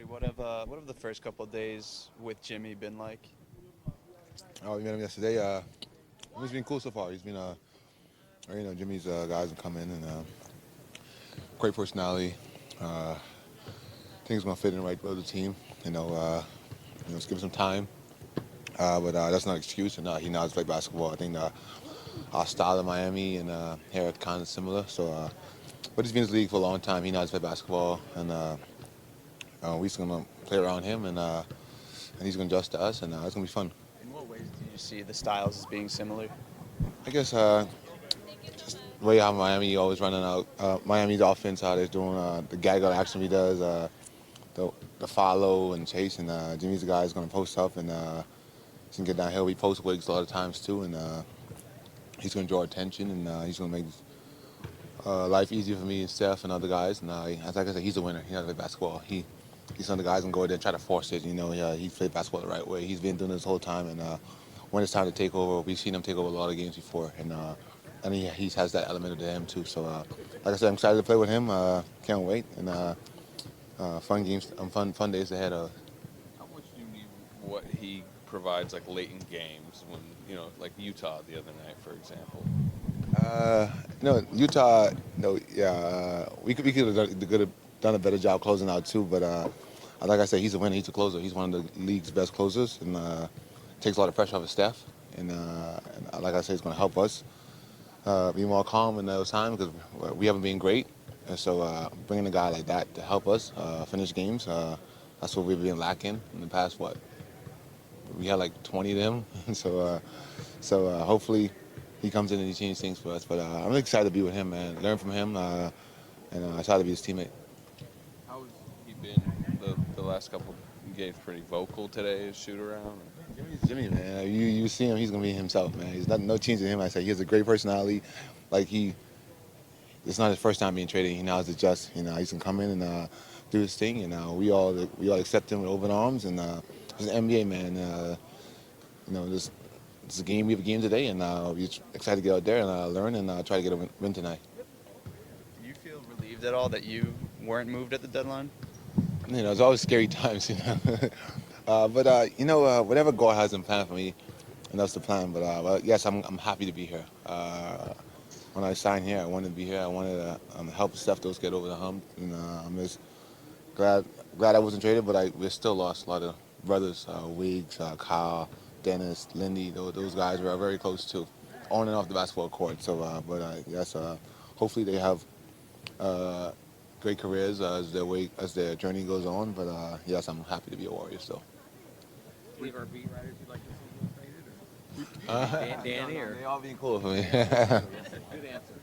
Buddy, what have the first couple of days with Jimmy been like? Oh, we met him yesterday. He's been cool so far. He's been, Jimmy's guys have come in and great personality. I think he's gonna fit in right with the team. Let's give him some time. But that's not an excuse. And he knows how to play basketball. I think our style in Miami and here are kind of similar. But he's been in the league for a long time. He knows how to play basketball, and we're just gonna play around him, and he's gonna adjust to us, and it's gonna be fun. In what ways do you see the styles as being similar? I guess just the way how Miami always running out. Miami's offense, how they're doing the gaggle action he does, the follow and chase, and Jimmy's the guy who's gonna post up and he's gonna get downhill. We post Wiggs a lot of times too, and he's gonna draw attention, and he's gonna make life easier for me and Steph and other guys. And like I said, he's a winner. He knows to play basketball. He's one of the guys who go there and try to force it. He played basketball the right way. He's been doing this whole time, and when it's time to take over, we've seen him take over a lot of games before, and he has that element to him too. So, like I said, I'm excited to play with him. Can't wait, and fun games, fun days ahead. How much do you need what he provides, like late in games, when like Utah the other night, for example? Utah. We could have done a better job closing out too. But like I said, he's a winner. He's a closer. He's one of the league's best closers, and takes a lot of pressure off his staff. And like I said, he's going to help us be more calm in those times because we haven't been great. And so bringing a guy like that to help us finish games, that's what we've been lacking in the past. We had like 20 of them. so hopefully he comes in and he changes things for us. But I'm excited to be with him, man. Learn from him, and excited to be his teammate. How has he been the last couple games? Pretty vocal today, his shoot around? Jimmy, man, you see him, he's gonna be himself, man. He's no change in him. I say he has a great personality. It's not his first time being traded. He knows to adjust. He's gonna come in and do his thing, and we all accept him with open arms. And he's an NBA man. This is a game. We have a game today, and we're excited to get out there and learn and try to get a win tonight. Do you feel relieved at all that you weren't moved at the deadline? It's always scary times, but whatever God has in plan for me, and that's the plan. But yes, I'm happy to be here. When I signed here, I wanted to be here. I wanted to help Steph get over the hump, and I'm just glad I wasn't traded. But we still lost a lot of brothers, Wiggs, Kyle, Dennis, Lindy. Those guys were very close too, on and off the basketball court. So, yes, hopefully they have great careers as their journey goes on. But yes, I'm happy to be a Warrior still. Any of our beat writers you'd like to see traded, or Danny, or They all being cool for me. good answer.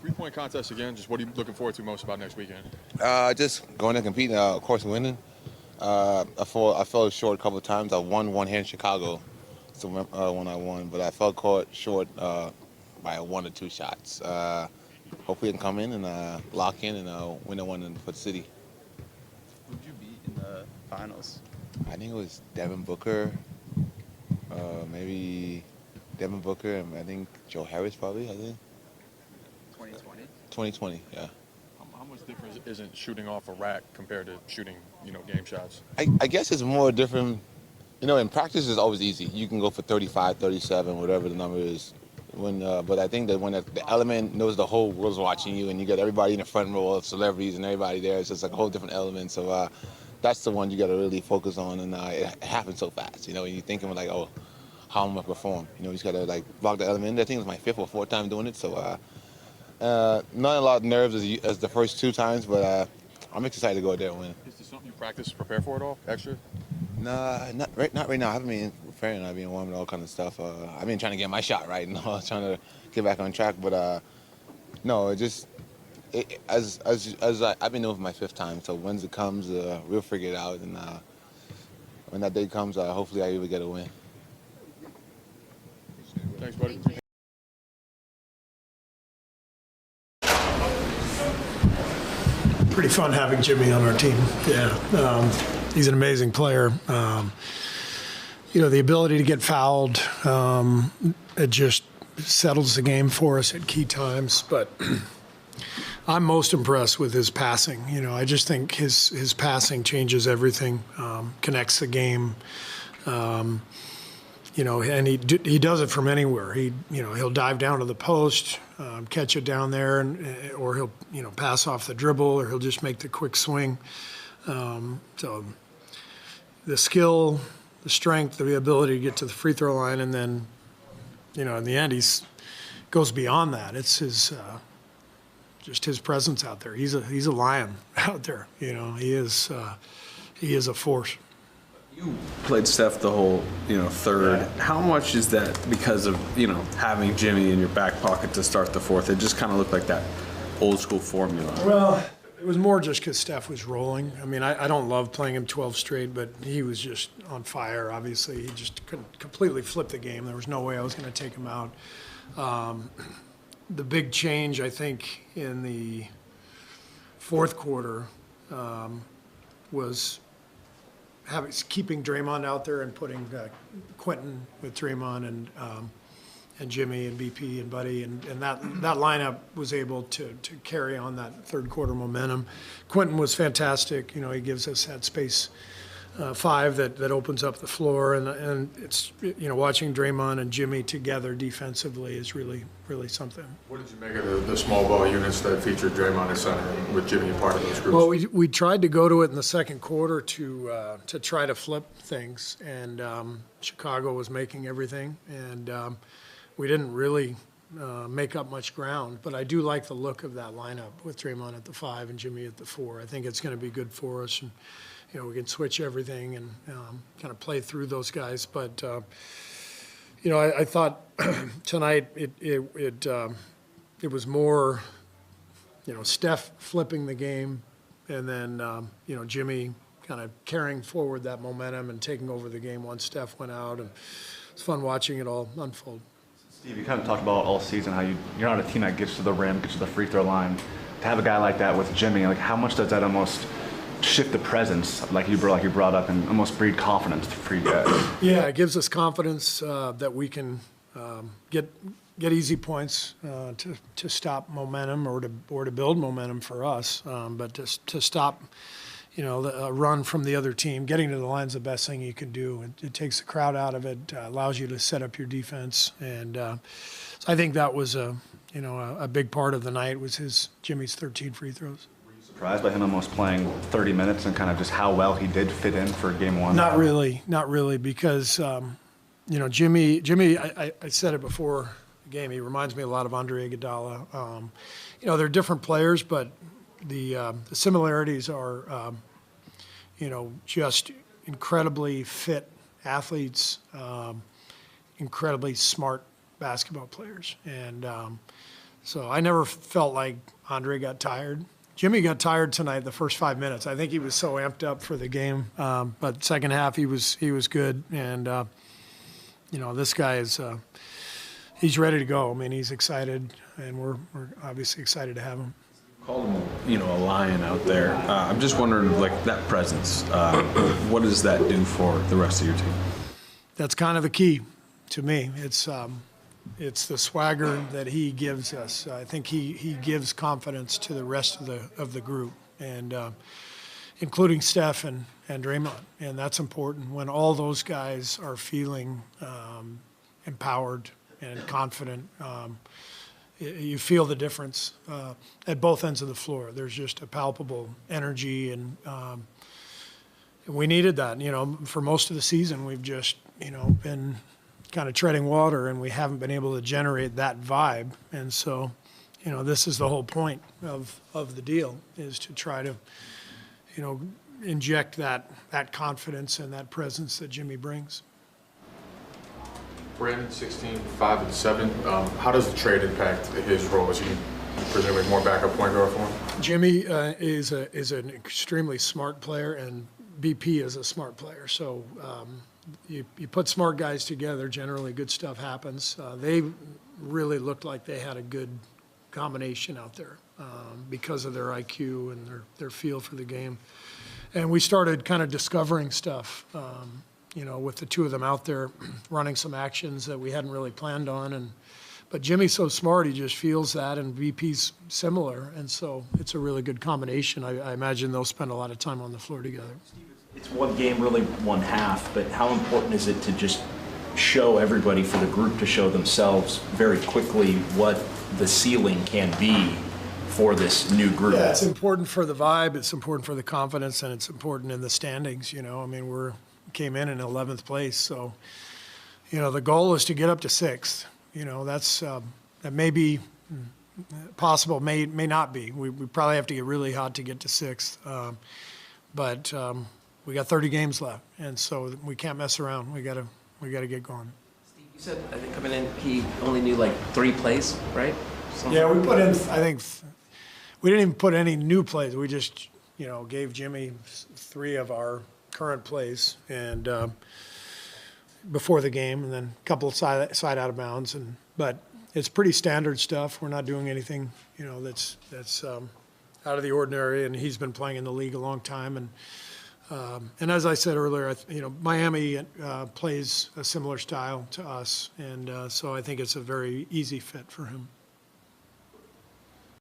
3-point contest again. Just what are you looking forward to most about next weekend? Just going to compete, of course, winning. I fell short a couple of times. I won one here in Chicago, so when I won, but I fell short by 1 or 2 shots. Hopefully, I can come in and lock in and win the one for the city. Who'd you beat in the finals? I think it was Devin Booker, maybe Devin Booker, and I think Joe Harris probably. I think 2020. 2020, yeah. How much difference isn't shooting off a rack compared to shooting, game shots? I guess it's more different. In practice it's always easy. You can go for 35, 37, whatever the number is. But I think that when the element knows the whole world's watching you, and you got everybody in the front row of celebrities and everybody there, it's just like a whole different element. So that's the one you got to really focus on, and it happens so fast. And you're thinking like, oh, how am I perform? You just got to block the element. I think it's my 5th or 4th time doing it. So not a lot of nerves as the first 2 times, but I'm excited to go out there and win. Is this something you practice to prepare for it all? Extra? Nah, not right now. I haven't been preparing. I've been warming all kind of stuff. I've been trying to get my shot right, trying to get back on track. But no, I've been doing it for my 5th time. So once it comes, we'll figure it out. And when that day comes, hopefully I will get a win. Thanks, buddy. Pretty fun having Jimmy on our team. Yeah, he's an amazing player. The ability to get fouled, it just settles the game for us at key times. But I'm most impressed with his passing. You know, I just think his passing changes everything, connects the game. You know, and he does it from anywhere. He'll dive down to the post, catch it down there, or he'll pass off the dribble, or he'll just make the quick swing. So the skill, the strength, the ability to get to the free throw line, and then, you know, in the end, goes beyond that. It's just his presence out there. He's a lion out there. You know, he is a force. You played Steph the whole, third. Yeah. How much is that because of, having Jimmy in your back pocket to start the fourth? It just kind of looked like that old school formula. Well, it was more just because Steph was rolling. I mean, I don't love playing him 12 straight, but he was just on fire, obviously. He just couldn't completely flip the game. There was no way I was going to take him out. The big change, I think, in the fourth quarter was keeping Draymond out there and putting Quentin with Draymond and Jimmy and BP and Buddy, and that lineup was able to carry on that third quarter momentum. Quentin was fantastic. You know, he gives us that space five that opens up the floor, and it's, watching Draymond and Jimmy together defensively is really something. What did you make of the small ball units that featured Draymond at center and with Jimmy a part of those groups? Well, we tried to go to it in the second quarter to try to flip things, and Chicago was making everything, and we didn't really make up much ground. But I do like the look of that lineup with Draymond at the 5 and Jimmy at the 4. I think it's going to be good for us, and we can switch everything and kind of play through those guys. But I thought tonight it was more, Steph flipping the game, and then Jimmy kind of carrying forward that momentum and taking over the game once Steph went out, and it's fun watching it all unfold. Steve, you kind of talked about all season how you're not a team that gets to the rim, gets to the free throw line. To have a guy like that with Jimmy, like how much does that almost shift the presence, like you brought up, and almost breed confidence for you guys? Yeah, it gives us confidence that we can get easy points to stop momentum or to build momentum for us, but to stop, a run from the other team. Getting to the line is the best thing you can do. It takes the crowd out of it, allows you to set up your defense, and so I think that was a big part of the night was Jimmy's 13 free throws. Surprised by him almost playing 30 minutes and kind of just how well he did fit in for game one? Not really, because Jimmy. I said it before the game. He reminds me a lot of Andre Iguodala. They're different players, but the similarities are, just incredibly fit athletes, incredibly smart basketball players, and so I never felt like Andre got tired. Jimmy got tired tonight the first 5 minutes. I think he was so amped up for the game, but second half he was good, and this guy is he's ready to go. I mean, he's excited, and we're obviously excited to have him. Called him, a lion out there. I'm just wondering, like, that presence, what does that do for the rest of your team? That's kind of the key to me. It's the swagger that he gives us. I think he gives confidence to the rest of the group, and including Steph and Draymond. And that's important when all those guys are feeling empowered and confident. You feel the difference at both ends of the floor. There's just a palpable energy, and we needed that. For most of the season, we've just been kind of treading water, and we haven't been able to generate that vibe. And so, this is the whole point of the deal, is to try to, inject that confidence and that presence that Jimmy brings. Brandon, 16, 5, and 7. How does the trade impact his role? Is he presumably more backup point guard for him? Jimmy is an extremely smart player, and BP is a smart player. So you put smart guys together, generally good stuff happens. They really looked like they had a good combination out there because of their IQ and their feel for the game. And we started kind of discovering stuff, with the two of them out there running some actions that we hadn't really planned on. But Jimmy's so smart, he just feels that, and VP's similar, and so it's a really good combination. I imagine they'll spend a lot of time on the floor together. It's one game, really one half, but how important is it to just show everybody, for the group to show themselves very quickly what the ceiling can be for this new group? Yeah, it's important for the vibe, it's important for the confidence, and it's important in the standings, I mean, came in 11th place, so, the goal is to get up to 6th. That may be possible, may not be. We probably have to get really hot to get to 6th. But we got 30 games left, and so we can't mess around. We gotta get going. Steve, you said, I think coming in, he only knew like 3 plays, right? Yeah, we put in, I think, we didn't even put any new plays. We just, gave Jimmy 3 of our current plays, and before the game, and then a couple of side out of bounds, but it's pretty standard stuff. We're not doing anything, that's out of the ordinary. And he's been playing in the league a long time, and as I said earlier, Miami plays a similar style to us, and so I think it's a very easy fit for him.